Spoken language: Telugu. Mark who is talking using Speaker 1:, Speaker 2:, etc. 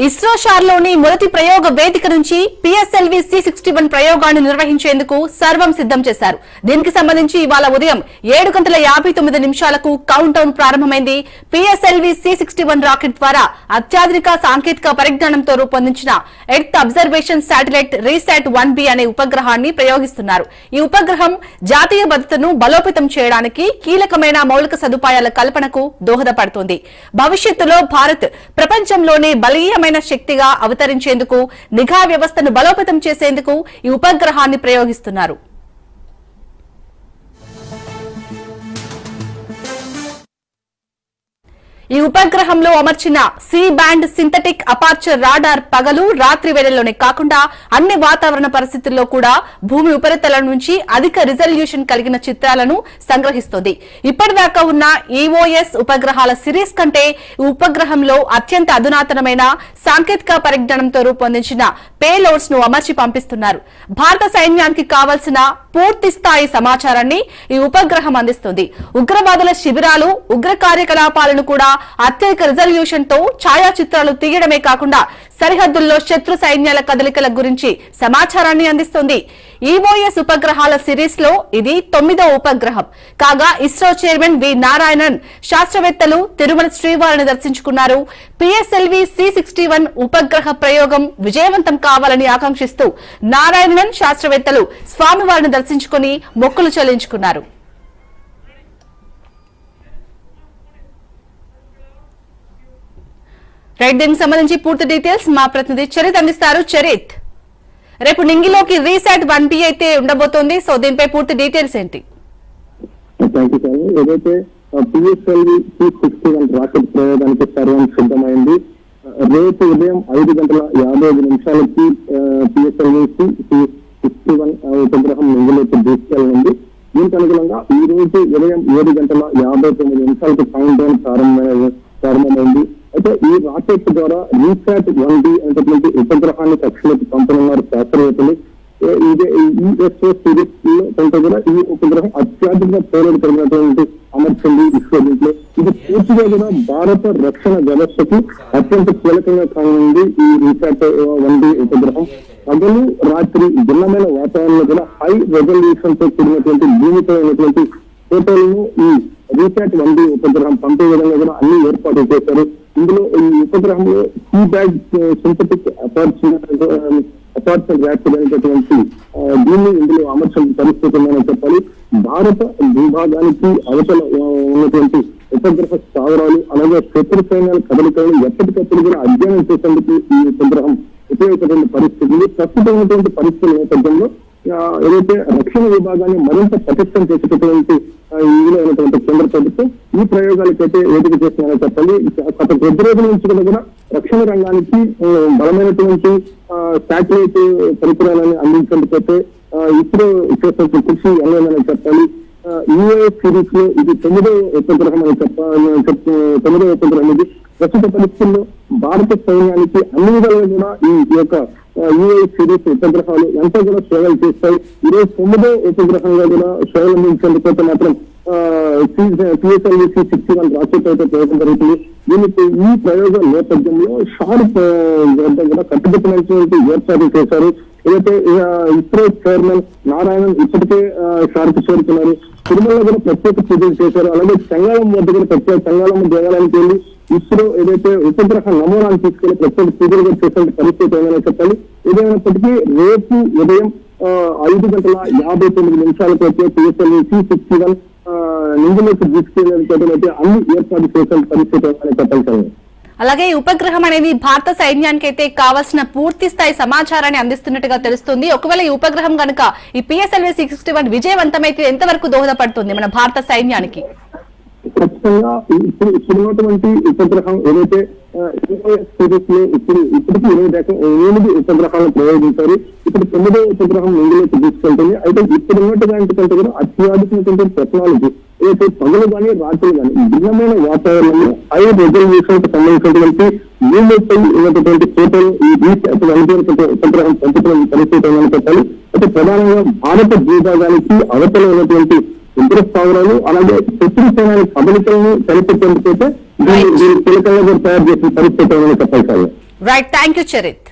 Speaker 1: ఇస్రో షార్లోని మొదటి ప్రయోగ వేదిక నుంచి పిఎస్ఎల్వి C61 ప్రయోగాన్ని నిర్వహించేందుకు సర్వం సిద్ధం చేశారు. దీనికి సంబంధించి ఇవాళ ఉదయం 7:59 కౌంట్ డౌన్ ప్రారంభమైంది. పిఎస్ఎల్వి C61 రాకెట్ ద్వారా అత్యాధునిక సాంకేతిక పరిజ్ఞానంతో రూపొందించిన earth observation satellite RISAT 1B అనే ఉపగ్రహాన్ని ప్రయోగిస్తున్నారు. ఈ ఉపగ్రహం జాతీయ భద్రతను బలోపేతం చేయడానికి కీలకమైన మౌలిక సదుపాయాల కల్పనకు దోహదపడుతోంది. భవిష్యత్తులో భారత్ ప్రపంచంలోనే బలీయమైన శక్తిగా అవతరించేందుకు నిఘా వ్యవస్థను బలోపేతం చేసేందుకు ఈ ఉపగ్రహాన్ని ప్రయోగిస్తున్నారు. ఈ ఉపగ్రహంలో అమర్చిన C band synthetic aperture radar పగలు రాత్రి వేళల్లోనే కాకుండా అన్ని వాతావరణ పరిస్థితుల్లో కూడా భూమి ఉపరితలం నుంచి అధిక రిజల్యూషన్ కలిగిన చిత్రాలను సంగ్రహిస్తోంది. ఇప్పటిదాకా ఉన్న ఈఓఎస్ ఉపగ్రహాల సిరీస్ కంటే ఈ ఉపగ్రహంలో అత్యంత అధునాతనమైన సాంకేతిక పరిజ్ఞానంతో రూపొందించిన పేలోడ్స్ ను అమర్చి పంపిస్తున్నారు. భారత సైన్యానికి కావాల్సిన పూర్తి స్థాయి సమాచారాన్ని ఈ ఉపగ్రహం అందిస్తుంది. ఉగ్రవాదుల శిబిరాలు, ఉగ్ర కార్యకలాపాలను కూడా అత్యధిక రిజల్యూషన్ తో ఛాయాచిత్రాలు తీయడమే కాకుండా సరిహద్దుల్లో శత్రు సైన్యాల కదలికల గురించి సమాచారాన్ని అందిస్తుంది. ఈఓఎస్ ఉపగ్రహాల సిరీస్ లో ఇది 9వ ఉపగ్రహం కాగా ఇస్రో చైర్మన్ వి నారాయణన్, శాస్త్రవేత్తలు తిరుమల శ్రీవారిని దర్శించుకున్నారు. పిఎస్ఎల్వి C61 ఉపగ్రహ ప్రయోగం విజయవంతం కావాలని ఆకాంక్షిస్తూ నారాయణన్, శాస్త్రవేత్తలు స్వామివారిని దర్శించుకుని మొక్కులు చెల్లించుకున్నారు. రైట్, దీనికి సంబంధించి పూర్తి డీటెయిల్స్ మా ప్రతినిధి చరిత్ అందిస్తారు. చరిత్, రేపు నింగిలోకి రీసాట్ 1B అయితే ఉండబోతోంది. సో దీనిపై పూర్తి డీటెయిల్స్ ఏంటి?
Speaker 2: ఏదైతే పిఎస్ఎల్వి C61 రాకెట్ ప్రయోగానికి సర్వం సిద్ధమైంది. రేపు ఉదయం 5:55 పిఎస్ఎల్వి C61 ఉపగ్రహం నింగిలోకి దూసుకెళ్లింది. దీనికి అనుగుణంగా ఈ రోజు ఉదయం 7:59 కౌంట్ డౌన్ ప్రారంభమైంది. అయితే ఈ రాకెట్ ద్వారా రీసాట్ 1B అనేటువంటి ఉపగ్రహాన్ని కక్షలోకి పంపనున్నారు శాస్త్రవేత్తలు. ఈఎస్ఓ సిరీస్ లో కొంత కూడా ఈ ఉపగ్రహం అత్యాధునిక పేరుడు కలిగినటువంటి అమర్చింది ఇస్రో. దీంట్లో ఇది పూర్తిగా కూడా భారత రక్షణ వ్యవస్థకు అత్యంత కీలకంగా కానుంది. ఈ రీసాట్ 1B ఉపగ్రహం పగలు రాత్రి భిన్నమైన వాతావరణంలో కూడా హై రెజల్యూషన్ తో కూడినటువంటి భూమితో ఉన్నటువంటి ఫోటోలను ఈ రీసాట్ 1B ఉపగ్రహం పంపే విధంగా కూడా అన్ని ఏర్పాట్లు చేశారు. ఇందులో ఈ ఉపగ్రహంలో సి బ్యాండ్ సింథటిక్ అపార్చర్ ర్యాక్టర్ అనేటటువంటి దీన్ని ఇందులో అమర్చిన పరిస్థితి ఉందని చెప్పాలి. భారత భూభాగానికి అవతల ఉన్నటువంటి ఉపగ్రహ స్థావరాలు అలాగే శత్రు సైన్యాల కదలికలను ఎప్పటికప్పుడు కూడా అధ్యయనం చేసేందుకు ఈ ఉపగ్రహం ఉపయోగపడిన పరిస్థితి. ప్రస్తుతం ఉన్నటువంటి పరిస్థితుల నేపథ్యంలో ఏదైతే రక్షణ విభాగాన్ని మరింత పటిష్టం చేసేటటువంటి ఇందులో ఉన్నటువంటి కేంద్ర ప్రభుత్వం ఈ ప్రయోగాలకైతే వేదిక చేస్తున్నారని చెప్పాలి. గత కొద్ది రోజుల నుంచి కూడా రక్షణ రంగానికి బలమైనటువంటి శాటిలైట్ పరికరాలను అందించేందుకైతే ఇస్రో చేసినటువంటి కృషి ఎన్నోదని చెప్పాలి. యూఎస్ సిరీస్ లో ఇది 9వ ఉపగ్రహం అని 9వ ఉపగ్రహం. ఇది ప్రస్తుత పరిస్థితుల్లో భారత సైన్యానికి అన్ని విధాలుగా కూడా ఈ యొక్క యూఎస్ సిరీస్ ఉపగ్రహాలు ఎంతో కూడా సేవలు చేస్తాయి. ఈరోజు 9వ ఉపగ్రహంగా కూడా సేవలు అందించేందుకైతే మాత్రం పిఎస్ఎల్వి C61 రాకెట్ అయితే ప్రయోగం జరుగుతుంది. దీనికి ఈ ప్రయోగం నేపథ్యంలో షార్ప్ వద్ద కూడా కట్టుబట్టినటువంటి ఏర్పాట్లు చేశారు. ఏదైతే ఇస్రో చైర్మన్ నారాయణన్ ఇప్పటికే షార్ప్ చేరుతున్నారు. తిరుమలలో కూడా ప్రత్యేక పూజలు చేశారు. అలాగే చెంగాళం వద్ద కూడా చెంగాళం దేవాలయానికి వెళ్ళి ఇస్రో ఏదైతే ఉపగ్రహ నమూనాను తీసుకెళ్లి ప్రత్యేక పూజలు కూడా చేసే పరిస్థితి ఏమైనా చెప్పాలి. ఏదైనప్పటికీ రేపు ఉదయం 5:59 అయితే పిఎస్ఎల్వి C61 నింగిలోకి తీసుకెళ్లేందుకైతే అన్ని ఏర్పాటు చేసే పరిస్థితి ఏమైనా చెప్పాలి.
Speaker 1: అలాగే ఈ ఉపగ్రహం అనేది భారత సైన్యానికి అయితే కావాల్సిన పూర్తి స్థాయి సమాచారాన్ని అందిస్తున్నట్టుగా తెలుస్తుంది. ఒకవేళ ఈ ఉపగ్రహం కనుక ఈ పిఎస్ఎల్వి C61 విజయవంతమైతే ఎంతవరకు దోహదపడుతుంది మన భారత సైన్యానికి?
Speaker 2: ఖచ్చితంగా ఇప్పుడు ఉన్నటువంటి ఉపగ్రహం ఏదైతే సిరీస్ లో ఇప్పటికీ 8 ఉపగ్రహాలను ప్రయోగించారు. ఇప్పుడు 9వ ఉపగ్రహం నింగిలోకి తీసుకెళ్తుంది. అయితే ఇప్పుడు ఉన్నటువంటి కంటే కూడా అత్యాధునికమైన టెక్నాలజీ ఏదైతే పగలు కానీ రాత్రులు కానీ భిన్నమైన వాతావరణంలో హై రెజల్యూషన్ కు సంబంధించినటువంటి భూమిపై ఉన్నటువంటి ఫోటోలు ఈ ఉపగ్రహం పంపుతున్న పరిస్థితి ఏమని చెప్పాలి. అయితే ప్రధానంగా భారత భూభాగానికి అవతల ఉన్నటువంటి ఉగ్ర స్థావరాలు అలాగే శత్రు సైన్యాల కదలికలను కనిపెట్టేందుకైతే దీన్ని కీలకంగా తయారు చేసిన పరిస్థితి ఏమైనా చెప్పాలి.
Speaker 1: Right, thank you Charith.